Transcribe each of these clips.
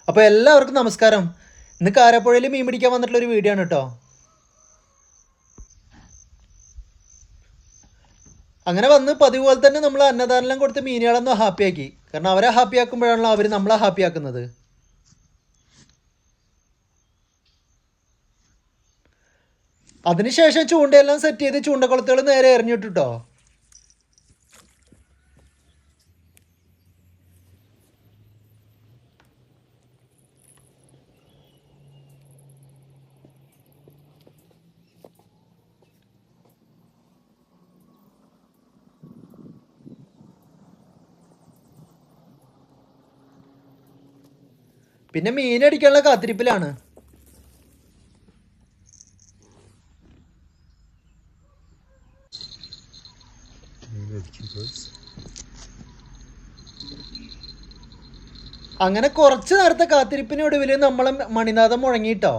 അപ്പോൾ എല്ലാവർക്കും നമസ്കാരം. ഇന്ന് കാരാപ്പുഴയിൽ മീൻ പിടിക്കാൻ വന്നിട്ടുള്ളൊരു വീഡിയോ ആണ് കേട്ടോ. അങ്ങനെ വന്ന് പതിവ് പോലെ തന്നെ നമ്മൾ അന്നദാനം കൊടുത്ത് മീനുകളൊന്നും ഹാപ്പിയാക്കി. കാരണം അവരെ ഹാപ്പി ആക്കുമ്പോഴാണല്ലോ അവർ നമ്മളെ ഹാപ്പി ആക്കുന്നത്. അതിനുശേഷം ചൂണ്ടയെല്ലാം സെറ്റ് ചെയ്ത് ചൂണ്ടക്കുളത്തുകൾ നേരെ എറിഞ്ഞിട്ടു കേട്ടോ. പിന്നെ മീനടിക്കാനുള്ള കാത്തിരിപ്പിലാണ്. അങ്ങനെ കുറച്ച് നേരത്തെ കാത്തിരിപ്പിനൊടുവിൽ നമ്മളെ മണിനാഥം മുഴങ്ങിട്ടോ.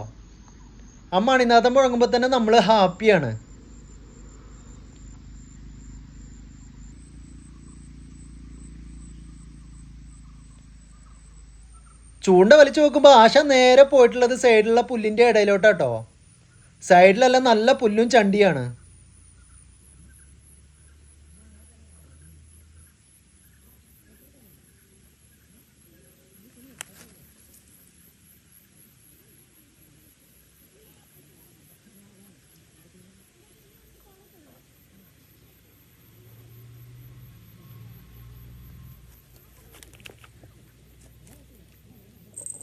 ആ മണിനാഥം മുഴങ്ങുമ്പോൾ തന്നെ നമ്മൾ ഹാപ്പിയാണ്. ചൂണ്ട വലിച്ചു നോക്കുമ്പോൾ ആശ നേരെ പോയിട്ടുള്ളത് സൈഡിലുള്ള പുല്ലിൻ്റെ ഇടയിലോട്ടാട്ടോ. സൈഡിലെല്ലാം നല്ല പുല്ലും ചണ്ടിയാണ്.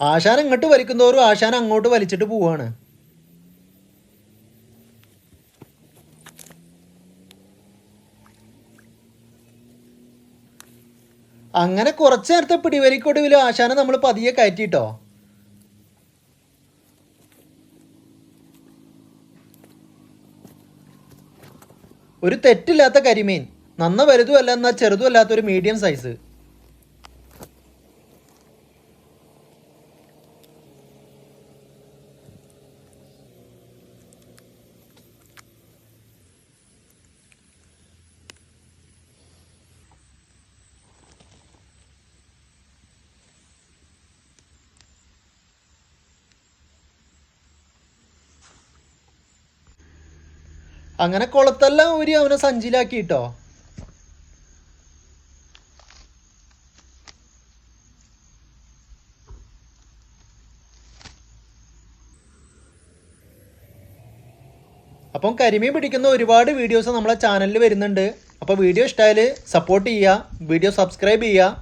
ആശാൻ ഇങ്ങോട്ട് വലിക്കുന്നവരും ആശാൻ അങ്ങോട്ട് വലിച്ചിട്ട് പോവാണ്. അങ്ങനെ കുറച്ച് നേരത്തെ പിടിവലിക്കൊടുവിൽ ആശാനെ നമ്മൾ പതിയെ കയറ്റിട്ടോ. ഒരു തെറ്റില്ലാത്ത കരിമീൻ, നന്ന വലുതുമല്ല എന്നാൽ ചെറുതുമല്ലാത്തൊരു മീഡിയം സൈസ്. അങ്ങനെ കുളത്തെല്ലാം ഊരി അവനെ സഞ്ചിയിലാക്കിട്ടോ. അപ്പം കരിമീൻ പിടിക്കുന്ന ഒരുപാട് വീഡിയോസ് നമ്മളെ ചാനലിൽ വരുന്നുണ്ട്. അപ്പോൾ വീഡിയോ ഇഷ്ടമായാൽ സപ്പോർട്ട് ചെയ്യുക, വീഡിയോ സബ്സ്ക്രൈബ് ചെയ്യുക.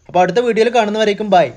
അപ്പോൾ അടുത്ത വീഡിയോയിൽ കാണുന്നവരേക്കും ബൈ.